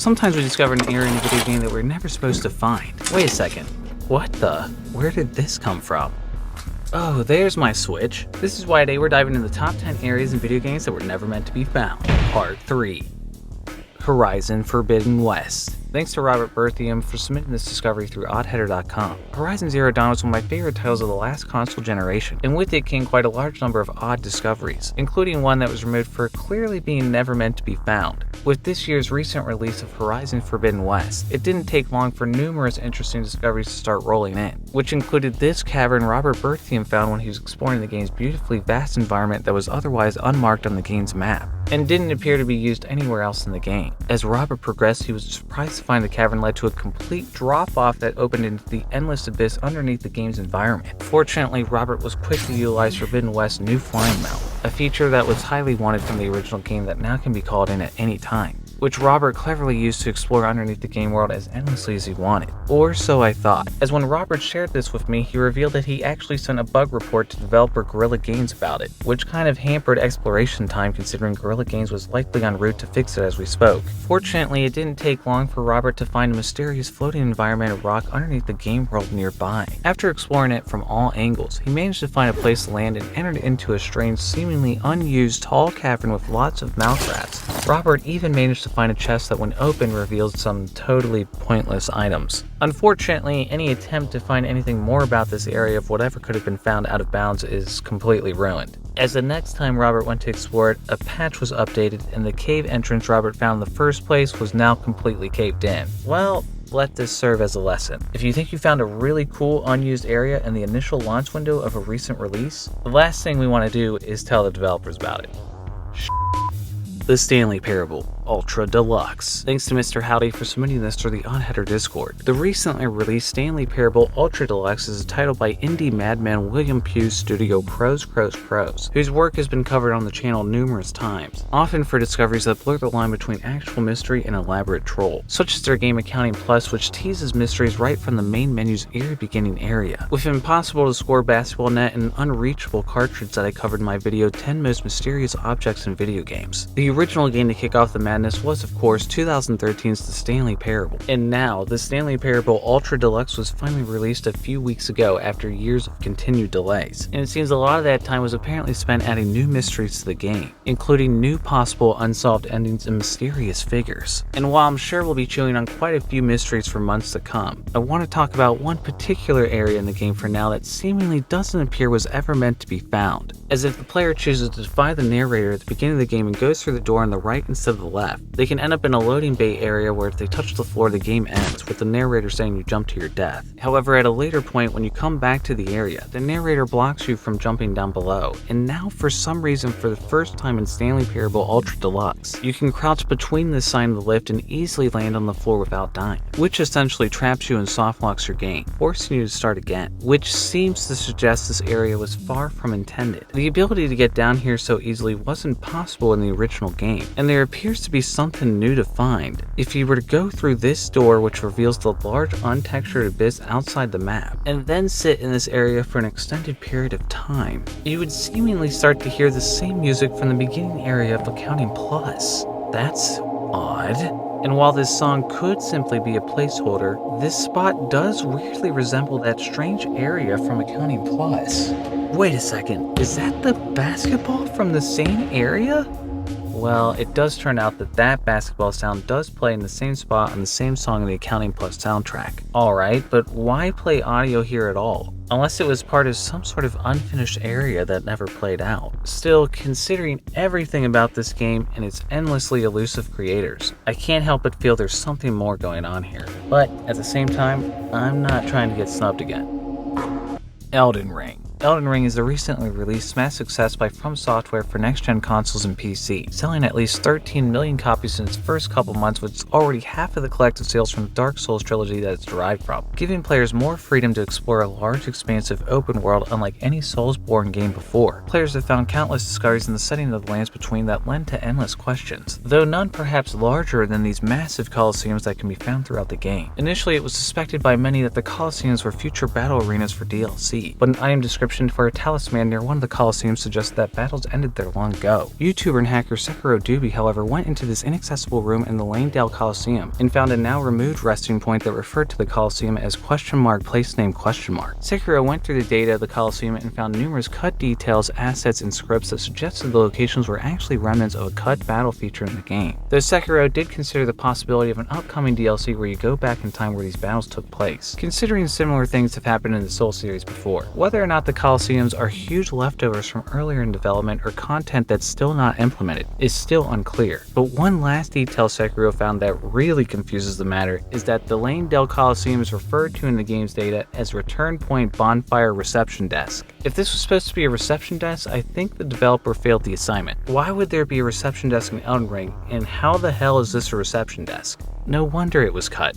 Sometimes we discover an area in a video game that we're never supposed to find. Wait a second. What the? Where did this come from? Oh, there's my switch. This is why today we're diving into the top 10 areas in video games that were never meant to be found. Part 3. Horizon Forbidden West. Thanks to Robert Berthiaume for submitting this discovery through oddheader.com. Horizon Zero Dawn was one of my favorite titles of the last console generation, and with it came quite a large number of odd discoveries, including one that was removed for clearly being never meant to be found. With this year's recent release of Horizon Forbidden West, it didn't take long for numerous interesting discoveries to start rolling in, which included this cavern Robert Berthiaume found when he was exploring the game's beautifully vast environment that was otherwise unmarked on the game's map, and didn't appear to be used anywhere else in the game. As Robert progressed, he was surprised to find the cavern led to a complete drop-off that opened into the endless abyss underneath the game's environment. Fortunately, Robert was quick to utilize Forbidden West's new flying mount, a feature that was highly wanted from the original game that now can be called in at any time, which Robert cleverly used to explore underneath the game world as endlessly as he wanted. Or so I thought, as when Robert shared this with me, he revealed that he actually sent a bug report to developer Guerrilla Games about it, which kind of hampered exploration time considering Guerrilla Games was likely en route to fix it as we spoke. Fortunately, it didn't take long for Robert to find a mysterious floating environment of rock underneath the game world nearby. After exploring it from all angles, he managed to find a place to land and entered into a strange, seemingly unused tall cavern with lots of mouth rats. Robert even managed to find a chest that when opened revealed some totally pointless items. Unfortunately, any attempt to find anything more about this area of whatever could have been found out of bounds is completely ruined, as the next time Robert went to explore it, a patch was updated and the cave entrance Robert found in the first place was now completely caved in. Well, let this serve as a lesson. If you think you found a really cool unused area in the initial launch window of a recent release, the last thing we want to do is tell the developers about it. The Stanley Parable Ultra Deluxe. Thanks to Mr. Howdy for submitting this through the oddheader Discord. The recently released Stanley Parable Ultra Deluxe is a title by indie madman William Pugh's studio Crows, whose work has been covered on the channel numerous times, often for discoveries that blur the line between actual mystery and elaborate troll, such as their game Accounting Plus, which teases mysteries right from the main menu's eerie beginning area, with impossible to score basketball net and an unreachable cartridge that I covered in my video 10 Most Mysterious Objects in Video Games. The original game to kick off the madness was, of course, 2013's The Stanley Parable, and now The Stanley Parable Ultra Deluxe was finally released a few weeks ago after years of continued delays, and it seems a lot of that time was apparently spent adding new mysteries to the game, including new possible unsolved endings and mysterious figures. And while I'm sure we'll be chewing on quite a few mysteries for months to come, I want to talk about one particular area in the game for now that seemingly doesn't appear was ever meant to be found, as if the player chooses to defy the narrator at the beginning of the game and goes through the door on the right instead of the left, they can end up in a loading bay area where if they touch the floor the game ends, with the narrator saying you jump to your death. However, at a later point when you come back to the area, the narrator blocks you from jumping down below, and now for some reason for the first time in Stanley Parable Ultra Deluxe, you can crouch between this sign and the lift and easily land on the floor without dying, which essentially traps you and softlocks your game, forcing you to start again, which seems to suggest this area was far from intended. The ability to get down here so easily wasn't possible in the original game, and there appears to be something new to find. If you were to go through this door, which reveals the large untextured abyss outside the map, and then sit in this area for an extended period of time, you would seemingly start to hear the same music from the beginning area of Accounting Plus. That's odd. And while this song could simply be a placeholder, this spot does weirdly resemble that strange area from Accounting Plus. Wait a second, is that the basketball from the same area? Well, it does turn out that that basketball sound does play in the same spot on the same song in the Accounting Plus soundtrack. Alright, but why play audio here at all? Unless it was part of some sort of unfinished area that never played out. Still, considering everything about this game and its endlessly elusive creators, I can't help but feel there's something more going on here. But at the same time, I'm not trying to get snubbed again. Elden Ring. Elden Ring is a recently released smash success by From Software for next-gen consoles and PC, selling at least 13 million copies in its first couple months, which is already half of the collective sales from the Dark Souls trilogy that it's derived from, giving players more freedom to explore a large, expansive open world unlike any Souls-born game before. Players have found countless discoveries in the setting of the lands between that lend to endless questions, though none perhaps larger than these massive coliseums that can be found throughout the game. Initially, it was suspected by many that the coliseums were future battle arenas for DLC, but an item description inscription for a talisman near one of the Colosseums suggested that battles ended there long ago. YouTuber and hacker Sekiro Doobie, however, went into this inaccessible room in the Lanedale Coliseum and found a now removed resting point that referred to the Coliseum as place name ? Sekiro went through the data of the Coliseum and found numerous cut details, assets, and scripts that suggested the locations were actually remnants of a cut battle feature in the game. Though Sekiro did consider the possibility of an upcoming DLC where you go back in time where these battles took place, considering similar things have happened in the Soul series before. Whether or not the Colosseums are huge leftovers from earlier in development or content that's still not implemented is still unclear. But one last detail Sekiro found that really confuses the matter is that the Lanedale Coliseum is referred to in the game's data as Return Point Bonfire Reception Desk. If this was supposed to be a reception desk, I think the developer failed the assignment. Why would there be a reception desk in Elden Ring, and how the hell is this a reception desk? No wonder it was cut.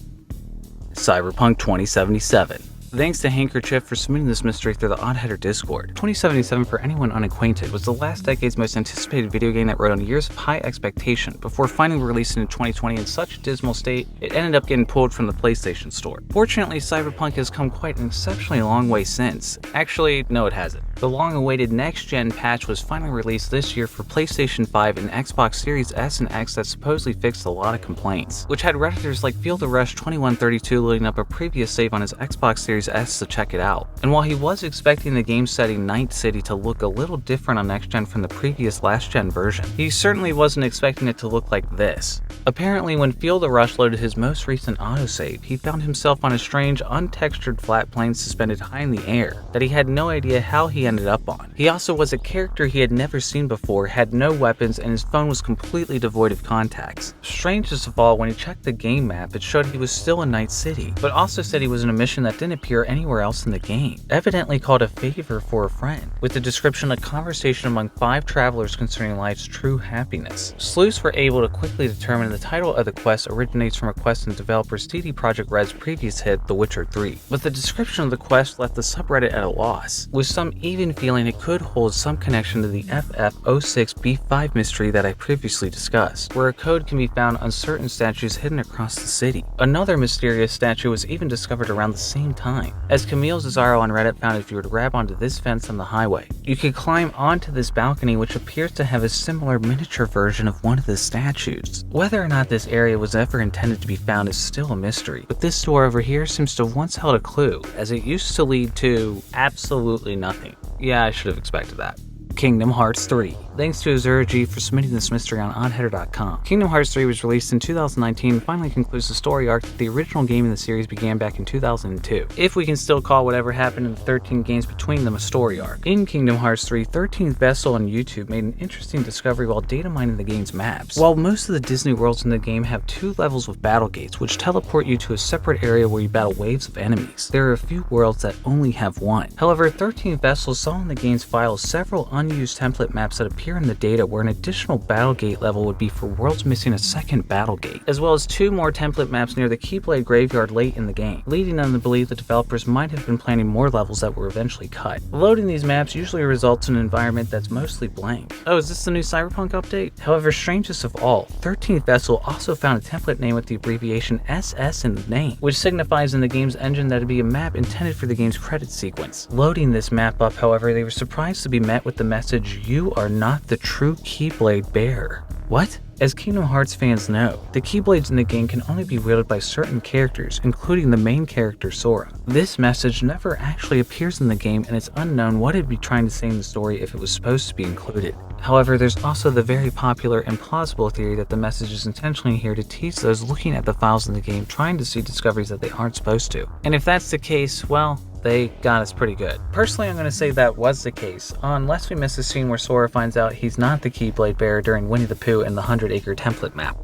Cyberpunk 2077. Thanks to Handkerchief for submitting this mystery through the oddheader Discord. 2077, for anyone unacquainted, was the last decade's most anticipated video game that rode on years of high expectation before finally releasing in 2020 in such a dismal state it ended up getting pulled from the PlayStation Store. Fortunately, Cyberpunk has come quite an exceptionally long way since. Actually, no it hasn't. The long-awaited next-gen patch was finally released this year for PlayStation 5 and Xbox Series S and X that supposedly fixed a lot of complaints, which had redditors like FieldOfRush2132 loading up a previous save on his Xbox Series S to check it out. And while he was expecting the game setting Night City to look a little different on next-gen from the previous last-gen version, he certainly wasn't expecting it to look like this. Apparently, when Field of Rush loaded his most recent autosave, he found himself on a strange, untextured flat plane suspended high in the air that he had no idea how he ended up on. He also was a character he had never seen before, had no weapons, and his phone was completely devoid of contacts. Strangest of all, when he checked the game map, it showed he was still in Night City, but also said he was in a mission that didn't appear anywhere else in the game, evidently called a favor for a friend, with the description a conversation among 5 travelers concerning life's true happiness. Sleuths were able to quickly determine the title of the quest originates from a quest in developer CD Projekt Red's previous hit, The Witcher 3, but the description of the quest left the subreddit at a loss, with some even feeling it could hold some connection to the FF06B5 mystery that I previously discussed, where a code can be found on certain statues hidden across the city. Another mysterious statue was even discovered around the same time, as Camille Cesaro on Reddit found if you were to grab onto this fence on the highway, you could climb onto this balcony which appears to have a similar miniature version of one of the statues. Whether or not this area was ever intended to be found is still a mystery, but this door over here seems to have once held a clue, as it used to lead to absolutely nothing. Yeah, I should have expected that. Kingdom Hearts 3. Thanks to azurajae for submitting this mystery on oddheader.com. Kingdom Hearts 3 was released in 2019 and finally concludes the story arc that the original game in the series began back in 2002, if we can still call whatever happened in the 13 games between them a story arc. In Kingdom Hearts 3, 13th Vessel on YouTube made an interesting discovery while data mining the game's maps. While most of the Disney worlds in the game have 2 levels with battle gates, which teleport you to a separate area where you battle waves of enemies, there are a few worlds that only have 1. However, 13th Vessel saw in the game's files several unused template maps that appear in the data where an additional battle gate level would be for worlds missing a second battle gate, as well as 2 more template maps near the Keyblade graveyard late in the game, leading them to believe the developers might have been planning more levels that were eventually cut. Loading these maps usually results in an environment that's mostly blank. Oh, is this the new Cyberpunk update? However, strangest of all, 13th Vessel also found a template name with the abbreviation SS in the name, which signifies in the game's engine that it'd be a map intended for the game's credit sequence. Loading this map up, however, they were surprised to be met with the message, "You are not the true Keyblade bearer." What? As Kingdom Hearts fans know, the Keyblades in the game can only be wielded by certain characters, including the main character Sora. This message never actually appears in the game, and it's unknown what it'd be trying to say in the story if it was supposed to be included. However, there's also the very popular and plausible theory that the message is intentionally here to teach those looking at the files in the game trying to see discoveries that they aren't supposed to. And if that's the case, well, they got us pretty good. Personally, I'm going to say that was the case, unless we miss a scene where Sora finds out he's not the Keyblade bearer during Winnie the Pooh and the 100-acre template map.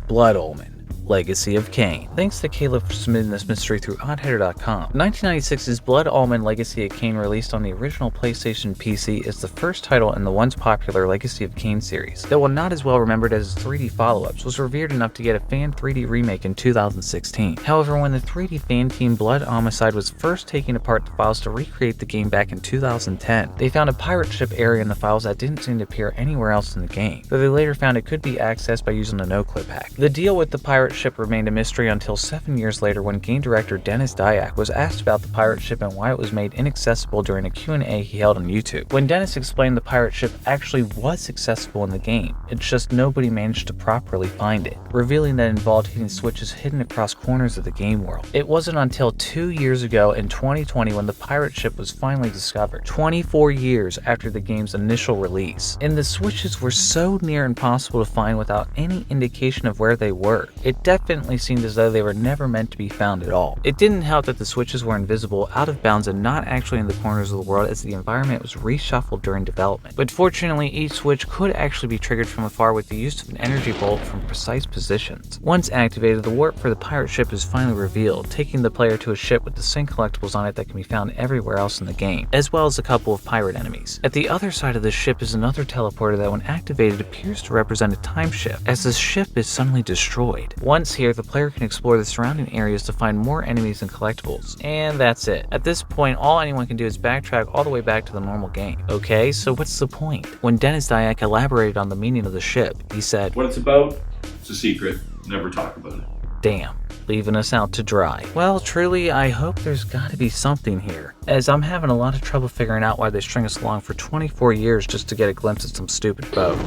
Blood Omen. Legacy of Kain. Thanks to Caleb for submitting this mystery through oddheader.com. 1996's Blood Omen Legacy of Kain, released on the original PlayStation PC, is the first title in the once popular Legacy of Kain series, that while not as well remembered as its 3D follow-ups, was revered enough to get a fan 3D remake in 2016. However, when the 3D fan team Blood Homicide was first taking apart the files to recreate the game back in 2010, they found a pirate ship area in the files that didn't seem to appear anywhere else in the game, though they later found it could be accessed by using a no-clip hack. The deal with the pirate ship remained a mystery until 7 years later when game director Dennis Dyack was asked about the pirate ship and why it was made inaccessible during a Q&A he held on YouTube. When Dennis explained the pirate ship actually was accessible in the game, it's just nobody managed to properly find it, revealing that it involved hitting switches hidden across corners of the game world. It wasn't until 2 years ago in 2020 when the pirate ship was finally discovered, 24 years after the game's initial release. And the switches were so near impossible to find without any indication of where they were. It definitely seemed as though they were never meant to be found at all. It didn't help that the switches were invisible, out of bounds, and not actually in the corners of the world as the environment was reshuffled during development. But fortunately, each switch could actually be triggered from afar with the use of an energy bolt from precise positions. Once activated, the warp for the pirate ship is finally revealed, taking the player to a ship with the same collectibles on it that can be found everywhere else in the game, as well as a couple of pirate enemies. At the other side of the ship is another teleporter that when activated appears to represent a time shift, as the ship is suddenly destroyed. Once here, the player can explore the surrounding areas to find more enemies and collectibles. And that's it. At this point, all anyone can do is backtrack all the way back to the normal game. Okay, so what's the point? When Dennis Dyack elaborated on the meaning of the ship, he said, "What it's about, it's a secret. Never talk about it." Damn, leaving us out to dry. Well, truly, I hope there's gotta be something here, as I'm having a lot of trouble figuring out why they string us along for 24 years just to get a glimpse at some stupid boat.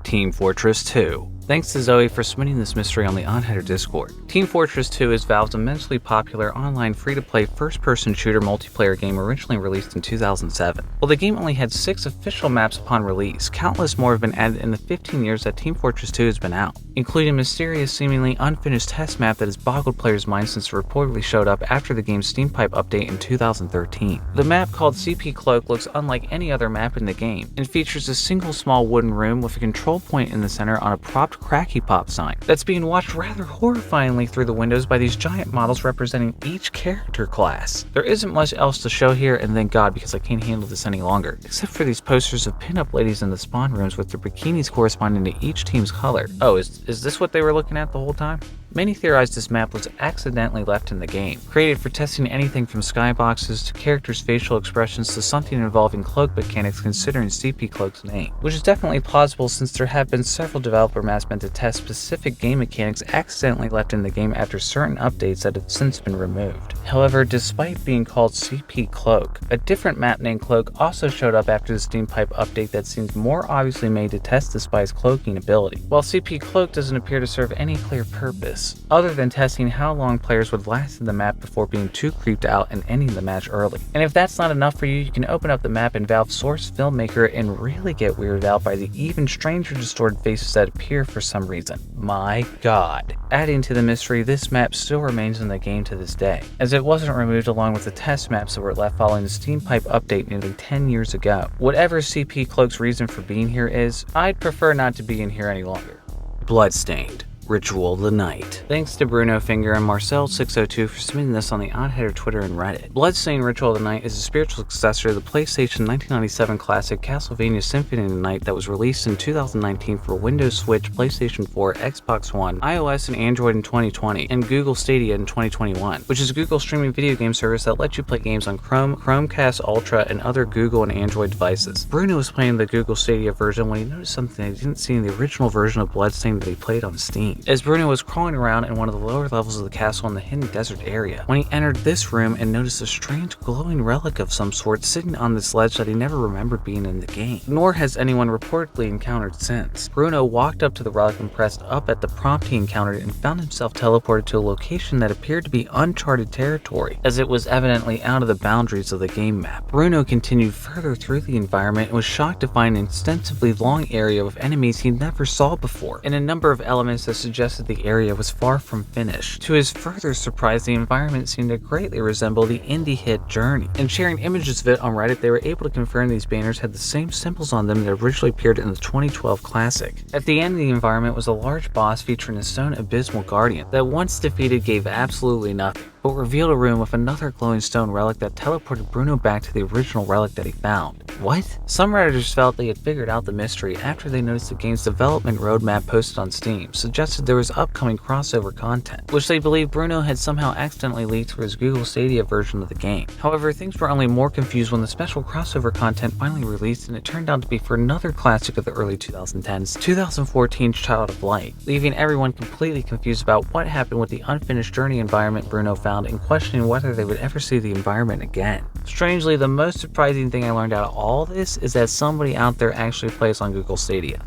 Team Fortress 2. Thanks to Zoe for submitting this mystery on the oddheader Discord. Team Fortress 2 is Valve's immensely popular online free-to-play first-person shooter multiplayer game originally released in 2007. While the game only had 6 official maps upon release, countless more have been added in the 15 years that Team Fortress 2 has been out, including a mysterious, seemingly unfinished test map that has boggled players' minds since it reportedly showed up after the game's Steam Pipe update in 2013. The map, called CP Cloak, looks unlike any other map in the game and features a single small wooden room with a control point in the center on a propped Cracky Pop sign that's being watched rather horrifyingly through the windows by these giant models representing each character class. There isn't much else to show here, and thank God, because I can't handle this any longer, except for these posters of pin-up ladies in the spawn rooms with their bikinis corresponding to each team's color. Oh, is this what they were looking at the whole time? Many theorized this map was accidentally left in the game, created for testing anything from skyboxes to characters' facial expressions to something involving cloak mechanics considering CP Cloak's name, which is definitely plausible since there have been several developer maps meant to test specific game mechanics accidentally left in the game after certain updates that have since been removed. However, despite being called CP Cloak, a different map named Cloak also showed up after the Steam Pipe update that seems more obviously made to test the spy's cloaking ability, while CP Cloak doesn't appear to serve any clear purpose, other than testing how long players would last in the map before being too creeped out and ending the match early. And if that's not enough for you, you can open up the map in Valve's Source Filmmaker and really get weirded out by the even stranger distorted faces that appear for some reason. My God. Adding to the mystery, this map still remains in the game to this day, as it wasn't removed along with the test maps that were left following the Steam Pipe update nearly 10 years ago. Whatever CP Cloak's reason for being here is, I'd prefer not to be in here any longer. Bloodstained. Ritual of the Night. Thanks to Bruno Finger and Marcel602 for submitting this on the oddheader Twitter and Reddit. Bloodstained Ritual of the Night is a spiritual successor to the PlayStation 1997 classic Castlevania Symphony of the Night that was released in 2019 for Windows, Switch, PlayStation 4, Xbox One, iOS and Android in 2020, and Google Stadia in 2021, which is a Google streaming video game service that lets you play games on Chrome, Chromecast Ultra, and other Google and Android devices. Bruno was playing the Google Stadia version when he noticed something he didn't see in the original version of Bloodstained that he played on Steam. As Bruno was crawling around in one of the lower levels of the castle in the hidden desert area, when he entered this room and noticed a strange glowing relic of some sort sitting on this ledge that he never remembered being in the game, nor has anyone reportedly encountered since. Bruno walked up to the relic and pressed up at the prompt he encountered and found himself teleported to a location that appeared to be uncharted territory, as it was evidently out of the boundaries of the game map. Bruno continued further through the environment and was shocked to find an extensively long area with enemies he never saw before, and a number of elements that suggested the area was far from finished. To his further surprise, the environment seemed to greatly resemble the indie hit Journey, and sharing images of it on Reddit, they were able to confirm these banners had the same symbols on them that originally appeared in the 2012 classic. At the end of the environment was a large boss featuring a stone abysmal guardian that once defeated gave absolutely nothing. but revealed a room with another glowing stone relic that teleported Bruno back to the original relic that he found. What? Some Redditors felt they had figured out the mystery after they noticed the game's development roadmap posted on Steam suggested there was upcoming crossover content, which they believed Bruno had somehow accidentally leaked for his Google Stadia version of the game. However, things were only more confused when the special crossover content finally released, and it turned out to be for another classic of the early 2010s, 2014's Child of Light, leaving everyone completely confused about what happened with the unfinished journey environment Bruno found and questioning whether they would ever see the environment again. Strangely, the most surprising thing I learned out of all this is that somebody out there actually plays on Google Stadia.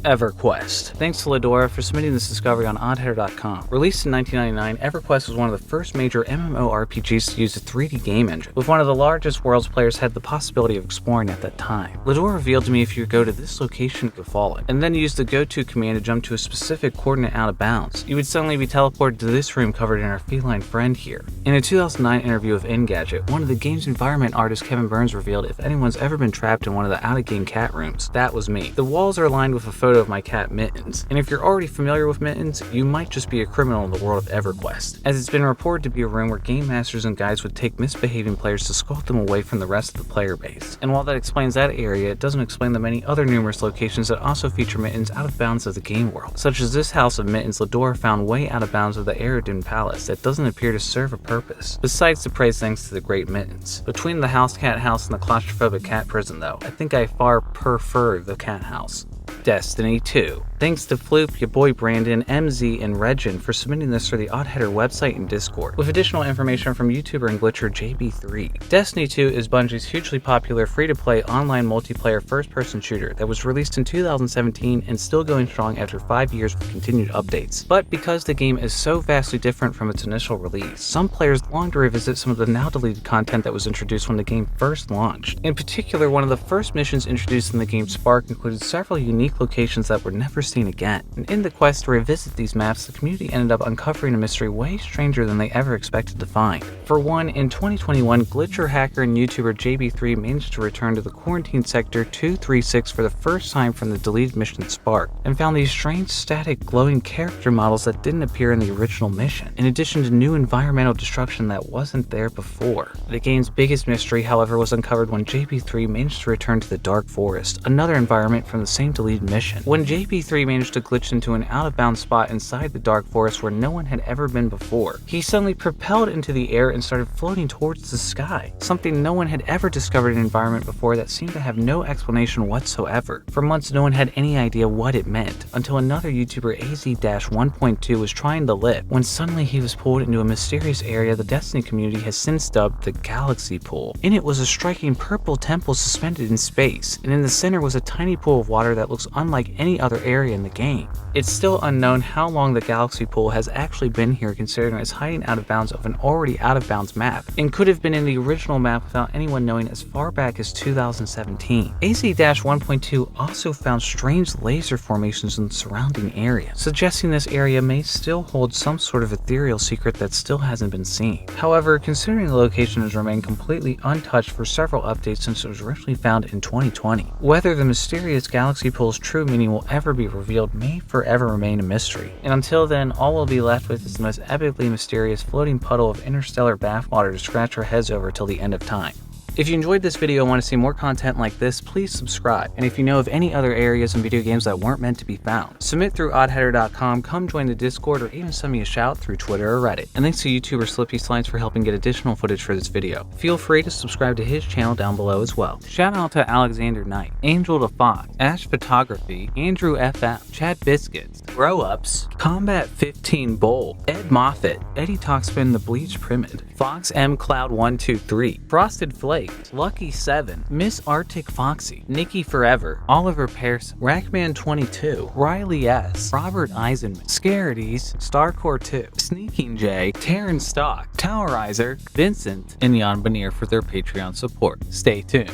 EverQuest. Thanks to Ledora for submitting this discovery on oddheader.com. Released in 1999, EverQuest was one of the first major MMORPGs to use a 3D game engine, with one of the largest worlds players had the possibility of exploring at that time. Ledora revealed to me if you go to this location, you'll follow it, and then use the go-to command to jump to a specific coordinate out of bounds, you would suddenly be teleported to this room covered in our feline friend here. In a 2009 interview with Engadget, one of the game's environment artist Kevin Burns revealed if anyone's ever been trapped in one of the out-of-game cat rooms, that was me. The walls are lined with a photo of my cat Mittens, and if you're already familiar with Mittens, you might just be a criminal in the world of EverQuest, as it's been reported to be a room where game masters and guides would take misbehaving players to scold them away from the rest of the player base. And while that explains that area, it doesn't explain the many other numerous locations that also feature Mittens out of bounds of the game world, such as this house of Mittens Ledora found way out of bounds of the Aridin Palace that doesn't appear to serve a purpose, besides to praise thanks to the great Mittens. Between the house cat house and the claustrophobic cat prison though, I think I far prefer the cat house. Destiny 2. Thanks to Fluup, yaboibrandon, eMzi, and redgen for submitting this for the oddheader website and Discord, with additional information from YouTuber and glitcher JB3. Destiny 2 is Bungie's hugely popular free-to-play online multiplayer first-person shooter that was released in 2017 and still going strong after 5 years with continued updates. But because the game is so vastly different from its initial release, some players long to revisit some of the now-deleted content that was introduced when the game first launched. In particular, one of the first missions introduced in the game Spark included several unique locations that were never seen again, and in the quest to revisit these maps, the community ended up uncovering a mystery way stranger than they ever expected to find. For one, in 2021, glitcher, hacker, and YouTuber JB3 managed to return to the quarantine sector 236 for the first time from the deleted mission Spark, and found these strange static glowing character models that didn't appear in the original mission, in addition to new environmental destruction that wasn't there before. The game's biggest mystery, however, was uncovered when JB3 managed to return to the Dark Forest, another environment from the same deleted mission. When JB3 managed to glitch into an out-of-bounds spot inside the Dark Forest where no one had ever been before, he suddenly propelled into the air and started floating towards the sky, something no one had ever discovered in an environment before that seemed to have no explanation whatsoever. For months, no one had any idea what it meant, until another YouTuber AZ-1.2 was trying the lift, when suddenly he was pulled into a mysterious area the Destiny community has since dubbed the Galaxy Pool. In it was a striking purple temple suspended in space, and in the center was a tiny pool of water that looks unlike any other area in the game. It's still unknown how long the Galaxy Pool has actually been here, considering it's hiding out of bounds of an already out of bounds map, and could have been in the original map without anyone knowing as far back as 2017. AZ-1.2 also found strange laser formations in the surrounding area, suggesting this area may still hold some sort of ethereal secret that still hasn't been seen. However, considering the location has remained completely untouched for several updates since it was originally found in 2020, whether the mysterious Galaxy Pool's true meaning will ever be revealed may forever remain a mystery, and until then, all we'll be left with is the most epically mysterious floating puddle of interstellar bathwater to scratch our heads over till the end of time. If you enjoyed this video and want to see more content like this, please subscribe. And if you know of any other areas in video games that weren't meant to be found, submit through oddheader.com, come join the Discord, or even send me a shout through Twitter or Reddit. And thanks to YouTuber Slippy Slides for helping get additional footage for this video. Feel free to subscribe to his channel down below as well. Shout out to Alexander Knight, Angel the Fox, Ash Photography, Andrew FM, Chad Biscuits, Grow Ups, Combat 15 Bowl, Ed Moffat, Eddie Talkspin the Bleach Primid, Fox M Cloud 123, Frosted Flake, Lucky 7, Miss Arctic Foxy, Nikki Forever, Oliver Pearson, Rackman 22, Riley S, Robert Eisenman, Scarities, Starcore 2, Sneaking J, Taryn Stock, Towerizer, Vincent, and Jan Banier for their Patreon support. Stay tuned.